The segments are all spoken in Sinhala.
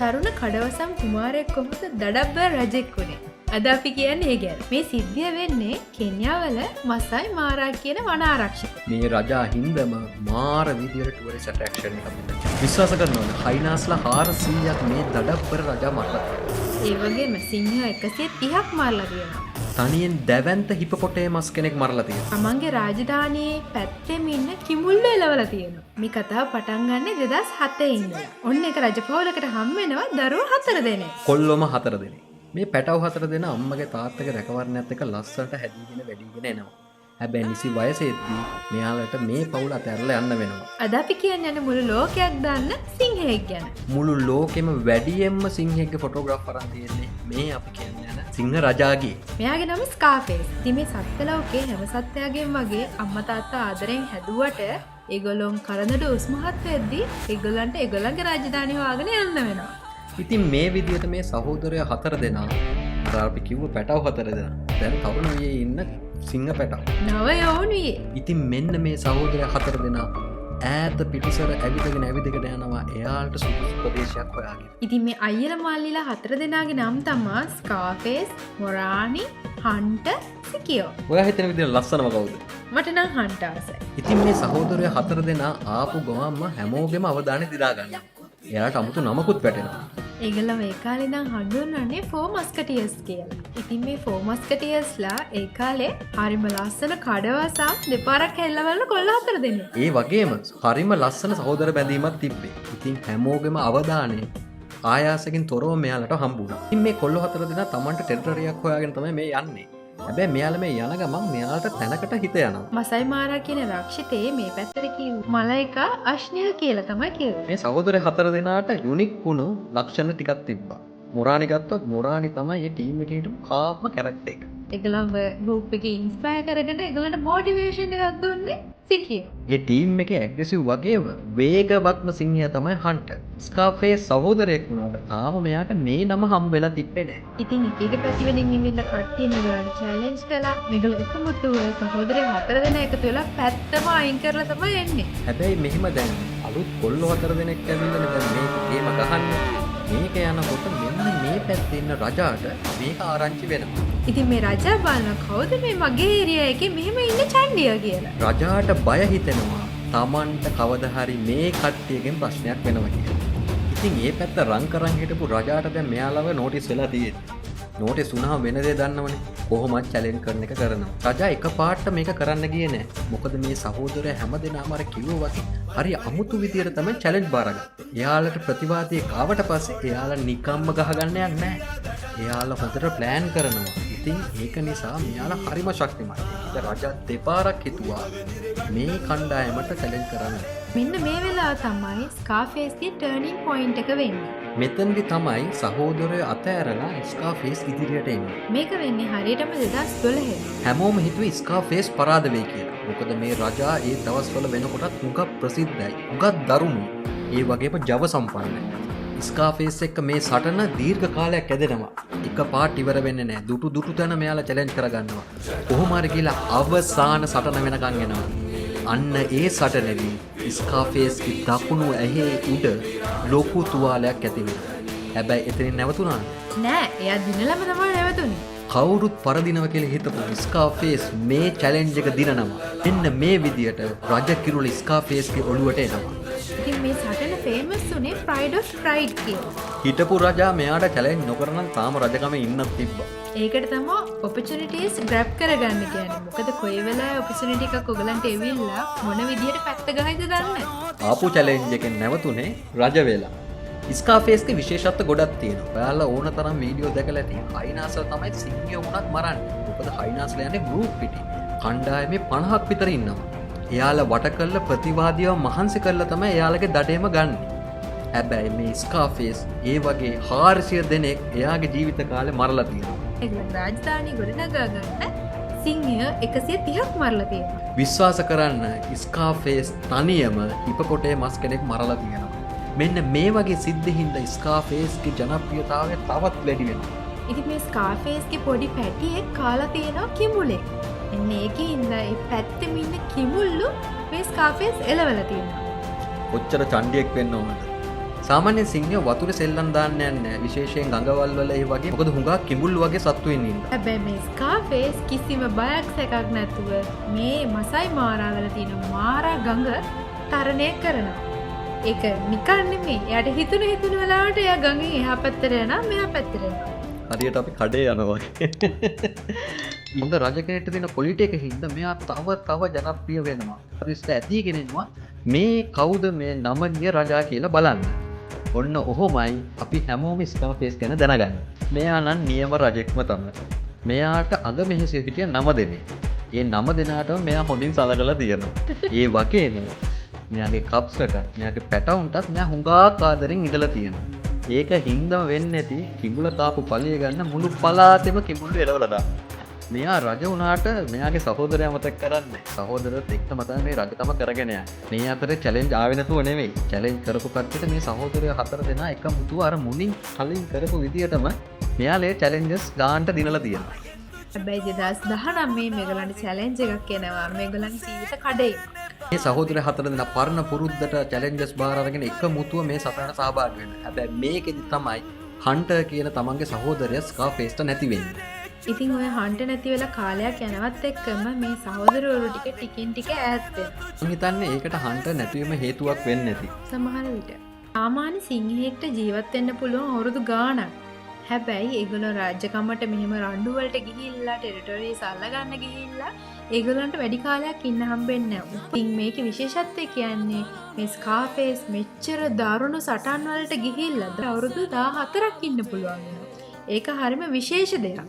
තරුණ කඩවසම් කුමාරයෙක් කොහොමද දඩබ්බර් රජෙක් වුණේ? අද අපි කියන්නේ ඒ ගැන. මේ සිද්ධිය වෙන්නේ කෙන්යාවල මසයි මාරා කියන වන ආරක්ෂක. මේ රජා හින්දම මාර විදියට ටුවරිස්ට් ඇට්‍රැක්ෂන් එකක් වෙනවා. විශ්වාස කරනවා හයිනාස්ලා 400ක් මේ දඩබ්බර රජා මරලා තියෙනවා. ඒ වගේම සිංහ 130ක් මරලා තියෙනවා. තනියෙන් දැවැන්ත හිපොපොටේමස් කෙනෙක් මරලා තියෙනවා. තමන්ගේ රාජධානියේ පැත්තෙම ඉන්න කිමුල්ල එලවලා තියෙනවා. මේ කතාව පටන් ගන්නේ 2007 ඉඳලා. ඔන්න එක රජපෞලකට හම් වෙනවා දරුවෝ 4 දෙනෙක්. කොල්ලොම 4 දෙනෙක්. මේ පැටව 4 දෙනා අම්මගේ තාත්තගේ රැකවරණයත් එක්ක ලස්සනට හැදීගෙන වැඩිගෙන එනවා. හැබැයි නිසි වයසේදී මෙයාලට මේ පවුල අතහැරලා යන්න වෙනවා. අද අපි කියන්නේ මුළු ලෝකයක් දාන්න සිංහෙක් ගැන. මුළු ලෝකෙම වැඩියෙන්ම සිංහෙක්ගේ ෆොටෝග්‍රාෆ් අරන් තියෙන්නේ මේ අපි කියන්නේ යන සිංහ රජාගේ. මෙයාගේ නම ස්කාෆේස්. ඉතින් මේ සත්ත්ව ලෝකේ හැම සත්ත්වයාගෙම වගේ අම්මා තාත්තා ආදරෙන් හැදුවට ඒගොල්ලොන් කරදර උස්මහත් වෙද්දී ඒගොල්ලන්ට ඒගොල්ලන්ගේ රාජධානිය හොයාගෙන යන්න වෙනවා. ඉතින් මේ විදිහට මේ සහෝදරයෝ 4 දෙනා අර අපි කිව්ව පැටව 4 දෙනා දැන් තරුණ වියේ ඉන්න සිංහ පැටව. නව යෝනියේ. ඉතින් මෙන්න මේ සහෝදරයෝ 4 දෙනා ඈත පිටිසර ඇවිදගෙන යනවා එයාලට සුදුසු ප්‍රදේශයක් හොයාගෙන. ඉතින් මේ අයියලා මාල්ලිලා 4 දෙනාගේ නම් තමයි ස්කාෆේස්, මොරානි, හන්ටර්, සිකියෝ. ඔයා හිතන විදිහට ලස්සනම කවුද? මට නම් හන්ටර් ආසයි. ඉතින් මේ සහෝදරයෝ 4 දෙනා ආපු ගමන්ම හැමෝගෙම අවධානය දිරා ගන්නවා. එයාලට 아무තු නමකුත් වැටෙනවා. ඒගොල්ලෝ ඒ කාලේ නම් හඳුන්වන්නේ ෆෝ මස්කටියර්ස් කියලා. ඉතින් මේ ෆෝ මස්කටියර්ස්ලා ඒ කාලේ හරිම ලස්සන කඩවසම් දෙපාරක් හැල්ලවල කොල්ල 4 දෙනෙක්. ඒ වගේම හරිම ලස්සන සහෝදර බැඳීමක් තිබ්බේ. ඉතින් හැමෝගෙම අවධානය ආයාසකින් තොරව මෙයාලට හම්බුණා. ඉතින් මේ කොල්ල 4 දෙනා Tamanට ටෙරිටරියක් හොයාගෙන තමයි මේ යන්නේ. හැබැයි මෙයාලා මේ යන ගමන් මෙයාලට තැනකට හිත යනවා. මසයි මාරා කියන රක්ෂිතේ මේ පැත්තට කිව්ව මලයිකා අශ්නිය කියලා තමයි කිව්වේ. මේ සහෝදරයෝ 4 දෙනාට යුනික් වුණු ලක්ෂණ ටිකක් තිබ්බා. මොරානි ගත්තොත් මොරානි තමයි මේ ටීම් එකේ හිටපු කාම කැරක්ටර් එක. ඒගොල්ලන්ව ගෲප් එකේ ඉන්ස්පයර් කරගෙන ඒගොල්ලන්ට මොටිවේෂන් එකක් දුන්නේ සිකියෝ. මේ ටීම් එකේ ඇග්‍රෙසිව් වගේම වේගවත්ම සිංහයා තමයි හන්ටර්. ස්කාෆේස් සහෝදරයෙක් වුණාට තාම මෙයාට මේ නම හම් වෙලා තිබ්බේ නැහැ. ඉතින් එක පැතිවලින් ඉන්න කට්ටිය නෙවෙයි චැලෙන්ජ් කළා. මේගොල්ලෝ එකමුතු සහෝදරයෝ 4 දෙනා එකතු වෙලා පැත්තම අයින් කරලා තමයි එන්නේ. හැබැයි මෙහිම දැන් අලුත් කොල්ලෝ 4 දෙනෙක් ඇවිල්ලා දැන් මේක ගේම ගහන්නේ. මේක යනකොට මෙන්න මේ පැත්තේ ඉන්න රජාට මේක ආරංචි වෙනවා. ඉතින් මේ රජා බලන කවුද මේ මගේ ඒරියා එකේ මෙහෙම ඉන්නේ චණ්ඩිය කියලා. රජාට බය හිතෙනවා Tamanට කවදා හරි මේ කට්ටියගෙන් ප්‍රශ්නයක් වෙනවා කියලා. ඉතින් මේ පැත්ත රන් කරන් හිටපු රජාට දැන් මෙයාලව නෝටිස් වෙලා තියෙන්නේ. නෝටිස් වුණාම වෙන දේ දන්නවනේ. කොහොමද චැලෙන්ජ් කරන එක කරනවා. රජා එකපාරට මේක කරන්න ගියේ නෑ. මොකද මේ සහෝදරය හැමදෙනාම අර කිව්වා වගේ හරි අමුතු විදියට තමයි චැලෙන්ජ් බාරගත්තේ. එයාලට ප්‍රතිවාදී කාවට පස්සේ එයාලා නිකම්ම ගහගන්න යන්නේ නෑ. එයාලා හොඳට ප්ලෑන් කරනවා. ඉතින් ඒක නිසා මෙයාලා හරිම ශක්තිමත්. ඉතින් රජා දෙපාරක් හිතුවා මේ කණ්ඩායමට චැලෙන්ජ් කරන්න. මෙන්න මේ වෙලාව තමයි ස්කාෆේස්ගේ ටර්නින් පොයින්ට් එක වෙන්නේ. මෙතනදි තමයි සහෝදරයෝ අතෑරලා ස්කාෆේස් ඉදිරියට එන්නේ. මේක වෙන්නේ හරියටම 2012. හැමෝම හිතුවේ ස්කාෆේස් පරාද වෙයි කියලා. මොකද මේ රජා ඒ දවස්වල වෙනකොටත් හුඟක් ප්‍රසිද්ධයි. හුඟක් දරුණුයි. ඒ වගේම ජව සම්පන්නයි. ස්කාෆේස් එක්ක මේ සටන දීර්ඝ කාලයක් ඇදෙනවා. එක පාට ඉවර වෙන්නේ නැහැ. දුටු තැන මෙයාලා චැලෙන්ජ් කරගන්නවා. කොහොම හරි කියලා අවසාන සටන වෙනකන් එනවා. අන්න ඒ සටනේදී ස්කාෆේස්ගේ දකුණු ඇහි උඩ ලොකු තුවාලයක් ඇති වෙනවා. හැබැයි එතනින් නැවතුණා නෑ. එයා දිනලම තමයි නැවතුනේ. කවුරුත් පරදිනව කියලා හිතපු ස්කාෆේස් මේ චැලෙන්ජ් එක දිනනවා. මෙන්න මේ විදියට රජ කිරුළ ස්කාෆේස්ගේ ඔළුවට එනවා. ඉතින් මේ සටන ෆේමස් උනේ ප්‍රයිඩ් ඔෆ් ප්‍රයිඩ් කියලා. හිටපු රජා මෙයාට චැලෙන්ජ් නොකරනම් තාම රජකම ඉන්නත් තිබ්බා. ඒකට තමයි ඔපචුනිටිස් ග්‍රැබ් කරගන්න කියන්නේ. මොකද කොයි වෙලාවෙ ඔපචුනිටි එකක් ඔයගලන්ට එවිල්ලා මොන විදියට පැත්ත ගහයිද දන්නේ. ආපු චැලෙන්ජ් එකෙන් නැවතුනේ රජ වෙලා. ස්කාෆේස්ගේ විශේෂත්ව ගොඩක් තියෙනවා. ඔයාලා ඕන තරම් වීඩියෝ දැකලා ඇති. හයිනාස්ලා තමයි සිංහයෝ වුණත් මරන්නේ. මොකද හයිනාස්ලා යන්නේ ගෲප් පිටින්. කණ්ඩායමේ 50ක් විතර ඉන්නවා. එයාලා වට කළ ප්‍රතිවාදීව මහන්සි කරලා තමයි එයාලගේ දඩේම ගන්නෙ. හැබැයි මේ ස්කාෆේස් ඒ වගේ 400 දෙනෙක් එයාගේ ජීවිත කාලේ මරලා තියෙනවා. ඒගොල්ලෝ රාජධානී ගොඩනගා ගන්න සිංහය 130ක් මරලා තියෙනවා. විශ්වාස කරන්න ස්කාෆේස් තනියම හිපොපොටේමස් කෙනෙක් මරලා තියෙනවා. මෙන්න මේ වගේ සිද්ධිහින්ද ස්කාෆේස්ගේ ජනප්‍රියතාවය තවත් වැඩි වෙනවා. ඉතින් මේ ස්කාෆේස්ගේ පොඩි පැටියෙක් කාලා තියෙනවා කිමුලෙක්. එන්නේ ඒකින්ද ඒ පැත්තෙම ඉන්න කිමුල්ලු මේ ස්කාෆේස් එලවලා තියෙනවා. කොච්චර චණ්ඩියෙක් වෙන්න ඕනද? සාමාන්‍යයෙන් සිංහයෝ වතුරේ සෙල්ලම් දාන්න යන්නේ විශේෂයෙන් ගඟවල් වල ඒ වගේ. මොකද හුඟා කිඹුල් වගේ සත්තු ඉන්නේ. හැබැයි මේ ස්කාෆේස් කිසිම බයක් සැකක් නැතුව මේ මසයි මාරා වල තියෙන මාරා ගඟ තරණය කරනවා. ඒක නිකන් නෙමෙයි. එයාට හිතුණු වෙලාවට එයා ගඟෙන් එහා පැත්තට යනවා මෙහා පැත්තට යනවා. හරියට අපි කඩේ යනවා වගේ. ඉන්ද රජ කෙනෙක්ට දෙන පොලිටි එක හින්දා මෙයා තව ජනප්‍රිය වෙනවා. හරිස්ට ඇති කෙනෙක්වා මේ කවුද මේ නමගිය රජා කියලා බලන්න. ඔන්න ඔහොමයි අපි හැමෝම ස්කාෆේස් ගැන දැනගන්න. මෙයා නම් නියම රජෙක්ම තමයි. මෙයාට අග මෙහෙස හිටිය 9 දෙනෙක්. ඒ 9 දෙනාටම මෙයා හොඳින් සලකලා තියෙනවා. ඒ වගේම මෙයාගේ කප්ස්කට, මෙයාගේ පැටවුන්ටත් මෙයා හුඟක් ආදරෙන් ඉඳලා තියෙනවා. ඒක හින්දම වෙන්නේ නැති කිඹුල තාපු පළිය ගන්න මුළු පළාතෙම කිඹුල්ලු එලවලා දානවා. මෙයා රජ වුණාට මෙයාගේ සහෝදරයා මතක් කරන්නේ. සහෝදරයත් එක්කම තමයි මේ රජකම කරගෙන යන්නේ. මේ අතරේ චැලෙන්ජ් ආවේ නැතුව නෙමෙයි. චැලෙන්ජ් කරපු කට්ටියට මේ සහෝදරයෝ 4 දෙනා එක මුතුව අර මුලින් කලින් කරපු විදියටම මෙයාලේ චැලෙන්ජස් ගාන්ට දිනලා තියෙනවා. හැබැයි 2019 මේගොල්ලන්ට චැලෙන්ජ් එකක් එනවා. මේගොල්ලන්ගේ ජීවිත කඩේ. මේ සහෝදර 4 දෙනා පරණ පුරුද්දට චැලෙන්ජස් බාර අරගෙන එක මුතුව මේ සටනට සහභාගී වෙනවා. හැබැයි මේකෙදි තමයි හන්ටර් කියන තමන්ගේ සහෝදරයා ස්කාෆේස්ට නැති වෙන්නේ. ඉතින් ඔය හන්ට නැති වෙලා කාලයක් යනවත් එක්කම මේ සහෝදරවරු ටිකින් ටික ඈත් වෙනවා. මම හිතන්නේ ඒකට හන්ටර් නැතිවීම හේතුවක් වෙන්නේ නැති. සමහර විට සාමාන්‍ය සිංහෙක්ට ජීවත් වෙන්න පුළුවන් අවුරුදු ගාණක්. හැබැයි ඒගොල්ලෝ රාජ්‍යකමට මෙහෙම රණ්ඩු වලට ගිහිල්ලා ටෙරිටොරිස් අල්ලගන්න ගිහිල්ලා ඒගොල්ලන්ට වැඩි කාලයක් ඉන්න හම්බෙන්නේ නැහැ. ඉතින් මේකේ විශේෂත්වය කියන්නේ මේ ස්කාෆේස් මෙච්චර දරුණු සටන් වලට ගිහිල්ලා අවුරුදු 14ක් ඉන්න පුළුවන් වෙනවා. ඒක හරිම විශේෂ දෙයක්.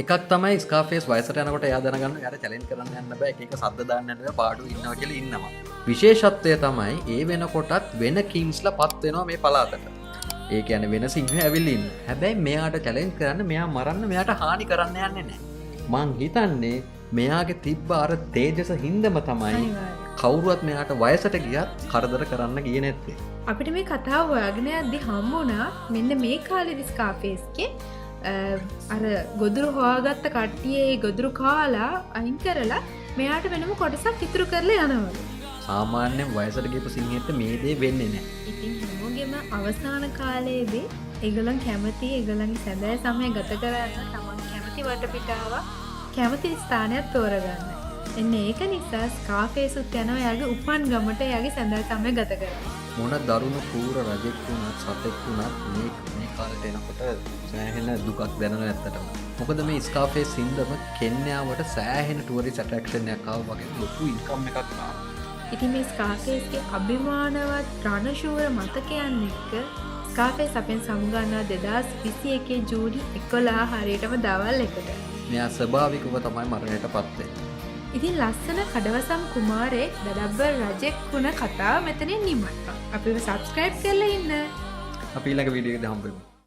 එකක් තමයි ස්කාෆේස් වයසට යනකොට එයා දැනගන්න එයාට චැලෙන්ජ් කරන්න යන්න බෑ. එක එක සද්ද දාන්න යන්න බෑ. පාඩු ඉන්නවා කියලා ඉන්නවා. විශේෂත්වය තමයි ඒ වෙනකොටත් වෙන කිංස්ලා පත් වෙනවා මේ පළාතට. ඒ කියන්නේ වෙන සිංහයෝ ඇවිල්ලා ඉන්න. හැබැයි මෙයාට චැලෙන්ජ් කරන්න, මෙයා මරන්න, මෙයාට හානි කරන්න යන්නේ නැහැ. මං හිතන්නේ මෙයාගේ තිබ්බ අර තේජස හින්දම තමයි කවුරුවත් මෙයාට වයසට ගියත් කරදර කරන්න ගියේ නැත්තේ. අපිට මේ කතාව හොයාගෙන යද්දි හම්බුණා මෙන්න මේ කාලේදී ස්කාෆේස්ගේ අර ගොදුරු හොයාගත්ත කට්ටිය ඒ ගොදුරු කාලා අයින් කරලා මෙයාට වෙනම කොටසක් ඉතුරු කරලා යනවලු. සාමාන්‍යයෙන් වයසට ගියපු සිංහෙට මේ දේ වෙන්නේ නැහැ. ඉතින් හැමෝගෙම අවසාන කාලයේදී ඒගොල්ලන් කැමති ඒගොල්ලන්ගේ සැබෑ සමය ගත කරන්න තමන් කැමති වටපිටාවක් කැමති ස්ථානයක් තෝරගන්න. එන්න ඒක නිසා ස්කාෆේසුත් යනවා එයාගේ උපන් ගමට එයාගේ සැබෑ සමය ගත කරන්න. මොන දරුණු කූර රජෙක් වුණත් සතෙක් වුණත් මේ කාලේට එනකොට සෑහෙන දුකක් දැනෙනවා ඇත්තටම. මොකද මේ ස්කාෆේස් හින්දාම කෙන්යාවට සෑහෙන ටුවරිස්ට් ඇට්‍රැක්ෂන් එකක් ආවා වගේ ලොකු ඉන්කම් එකක් ආවා. ඉතින් මේ ස්කාෆේස්ගේ අභිමානවත් රණශූර මතකයන් එක්ක ස්කාෆේස් අපෙන් සමුගන්නවා 2021 ජූනි 11 හරියටම දවල් 1ට. මෙයා ස්වභාවිකව තමයි මරණයට පත් වෙන්නේ. ඉතින් ලස්සන කඩවසම් කුමාරයෙක් දඩබ්බර් රජෙක් වුණ කතාව මෙතනින් නිමයි. අපිව සබ්ස්ක්‍රයිබ් කරලා ඉන්න. අපි ඊළඟ වීඩියෝ එකේ හම්බෙමු.